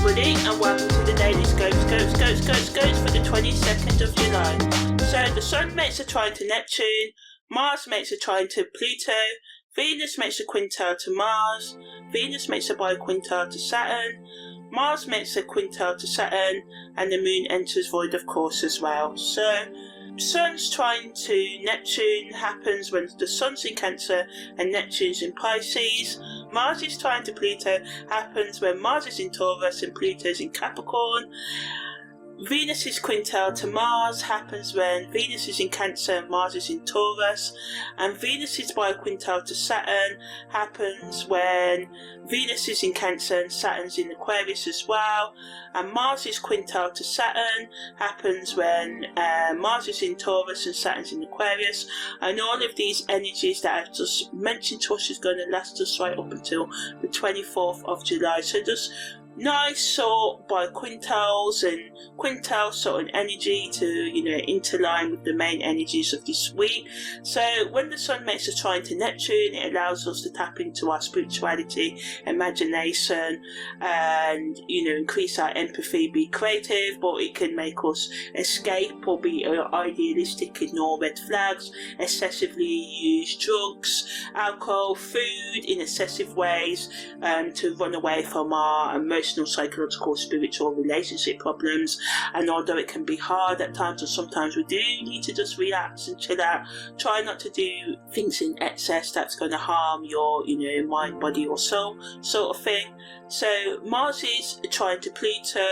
everybody, and welcome to the Daily Scopes for the 22nd of July. So the Sun makes a trine to Neptune, Mars makes a trine to Pluto, Venus makes a quintile to Mars, Venus makes a biquintile to Saturn, Mars makes a quintile to Saturn, and the Moon enters void of course as well. So Sun's trine to Neptune happens when the Sun's in Cancer and Neptune's in Pisces. Mars' trine to Pluto happens when Mars is in Taurus and Pluto's in Capricorn. Venus's quintile to Mars happens when Venus is in Cancer and Mars is in Taurus, and Venus's biquintile to Saturn happens when Venus is in Cancer and Saturn's in Aquarius as well, and Mars's quintile to Saturn happens when Mars is in Taurus and Saturn's in Aquarius. And all of these energies that I've just mentioned to us is going to last us right up until the 24th of July. So just nice sort by quintiles and quintile sort of energy to, interline with the main energies of this week. So when the Sun makes a trine to Neptune, it allows us to tap into our spirituality, imagination, and increase our empathy, be creative, but it can make us escape or be idealistic, ignore red flags, excessively use drugs, alcohol, food in excessive ways, to run away from our emotional, psychological, spiritual, relationship problems. And although it can be hard at times, and sometimes we do need to just relax and chill out, try not to do things in excess that's going to harm your mind, body or soul sort of thing. So Mars's trine to Pluto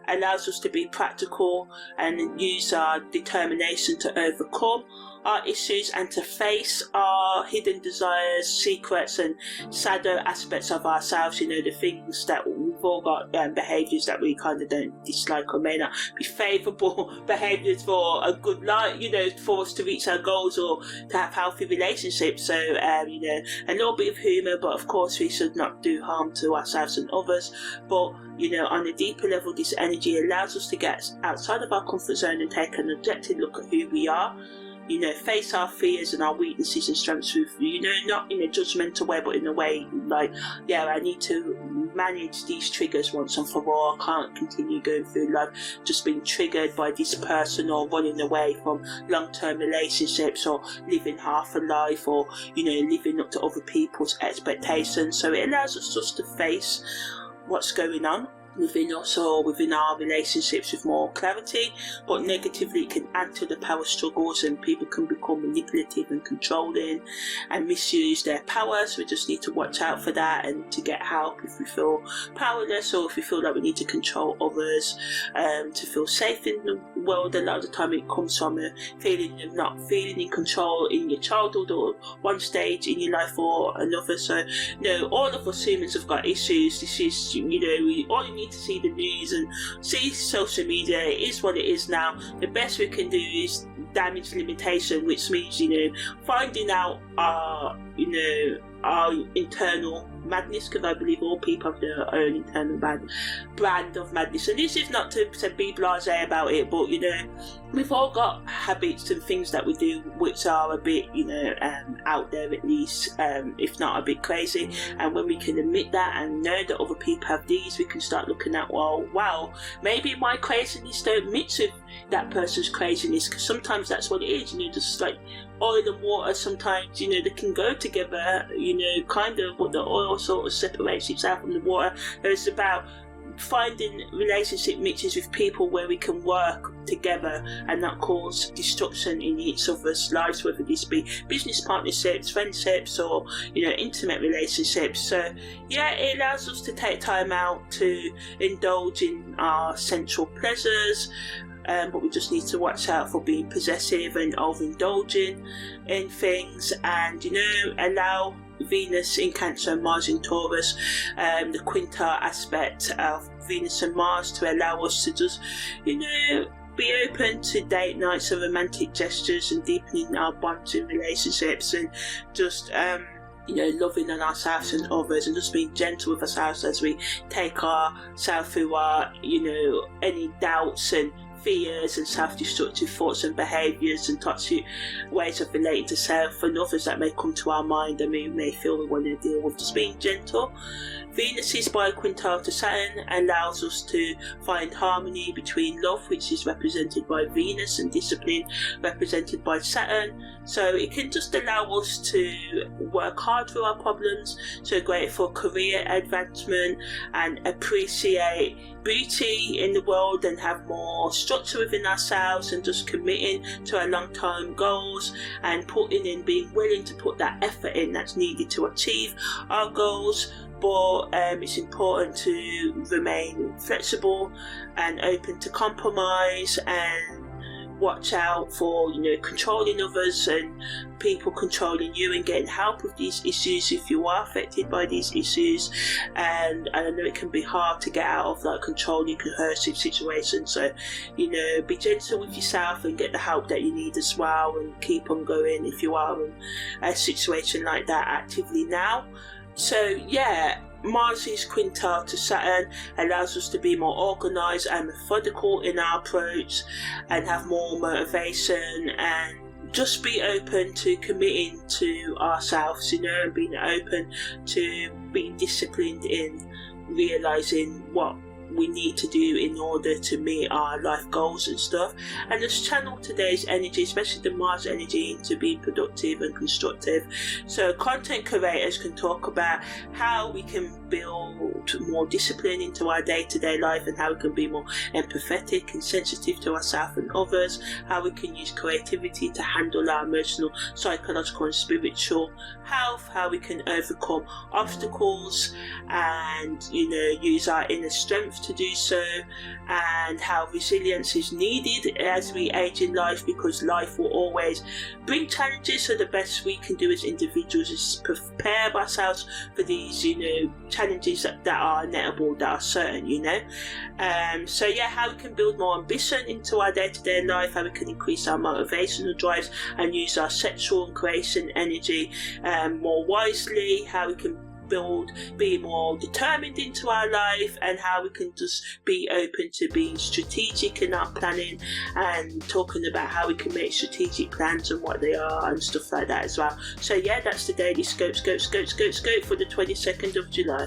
allows us to be practical and use our determination to overcome our issues and to face our hidden desires, secrets and shadow aspects of ourselves, the things that we've all got, behaviours that we kind of don't dislike or may not be favourable behaviours for a good life, for us to reach our goals or to have healthy relationships. So, a little bit of humour, but of course we should not do harm to ourselves and others. But on a deeper level, this energy allows us to get outside of our comfort zone and take an objective look at who we are. Face our fears and our weaknesses and strengths with, not in a judgmental way, but in a way like, I need to manage these triggers once and for all. I can't continue going through life just being triggered by this person, or running away from long-term relationships, or living half a life, or, living up to other people's expectations. So it allows us just to face what's going on within us or within our relationships with more clarity. But negatively, it can add to the power struggles, and people can become manipulative and controlling and misuse their power. So we just need to watch out for that, and to get help if we feel powerless, or if we feel like we need to control others, to feel safe in the world. A lot of the time it comes from a feeling of not feeling in control in your childhood or one stage in your life or another. So all of us humans have got issues. This is, we all need to see the news and see social media. It is what it is now. The best we can do is damage limitation, which means finding out our internal madness, because I believe all people have their own internal brand of madness. And this is not to be blasé about it, but we've all got habits and things that we do which are a bit out there, at least, if not a bit crazy. And when we can admit that and know that other people have these, we can start looking at, wow, maybe my craziness don't mix with that person's craziness, because sometimes that's what it is, just like oil and water. Sometimes they can go together, kind of, but the oil sort of separates itself from the water. It's about finding relationship mixes with people where we can work together and not cause destruction in each other's lives, whether this be business partnerships, friendships, or intimate relationships. So it allows us to take time out to indulge in our sensual pleasures, but we just need to watch out for being possessive and overindulging in things, and allow Venus in Cancer and Mars in Taurus, the quintile aspect of Venus and Mars, to allow us to just be open to date nights and romantic gestures, and deepening our bonds in relationships, and just loving on ourselves and others, and just being gentle with ourselves as we take ourselves through our any doubts and fears and self-destructive thoughts and behaviours and toxic ways of relating to self and others that may come to our mind, and we may feel we want to deal with. Just being gentle. Venus is bi-quintile to Saturn and allows us to find harmony between love, which is represented by Venus, and discipline, represented by Saturn. So it can just allow us to work hard through our problems, so great for career advancement and appreciate beauty in the world and have more structure within ourselves, and just committing to our long-term goals and being willing to put that effort in that's needed to achieve our goals. But it's important to remain flexible and open to compromise, and watch out for, controlling others and people controlling you, and getting help with these issues if you are affected by these issues. And I know it can be hard to get out of controlling, coercive situations, so be gentle with yourself and get the help that you need as well, and keep on going if you are in a situation like that actively now. So yeah, Mars is quintile to Saturn, allows us to be more organised and methodical in our approach and have more motivation, and just be open to committing to ourselves, and being open to being disciplined in realising what we need to do in order to meet our life goals and stuff, and just channel today's energy, especially the Mars energy, into being productive and constructive. So content creators can talk about how we can build more discipline into our day-to-day life, and how we can be more empathetic and sensitive to ourselves and others, how we can use creativity to handle our emotional, psychological and spiritual health, how we can overcome obstacles and use our inner strength to do so, and how resilience is needed as we age in life, because life will always bring challenges. So the best we can do as individuals is prepare ourselves for these challenges that are inevitable, that are certain. So yeah, how we can build more ambition into our day-to-day life, how we can increase our motivational drives and use our sexual and creation energy more wisely, how we can be more determined into our life, and how we can just be open to being strategic in our planning, and talking about how we can make strategic plans and what they are and stuff like that as well. So yeah, that's the daily scope for the 22nd of July.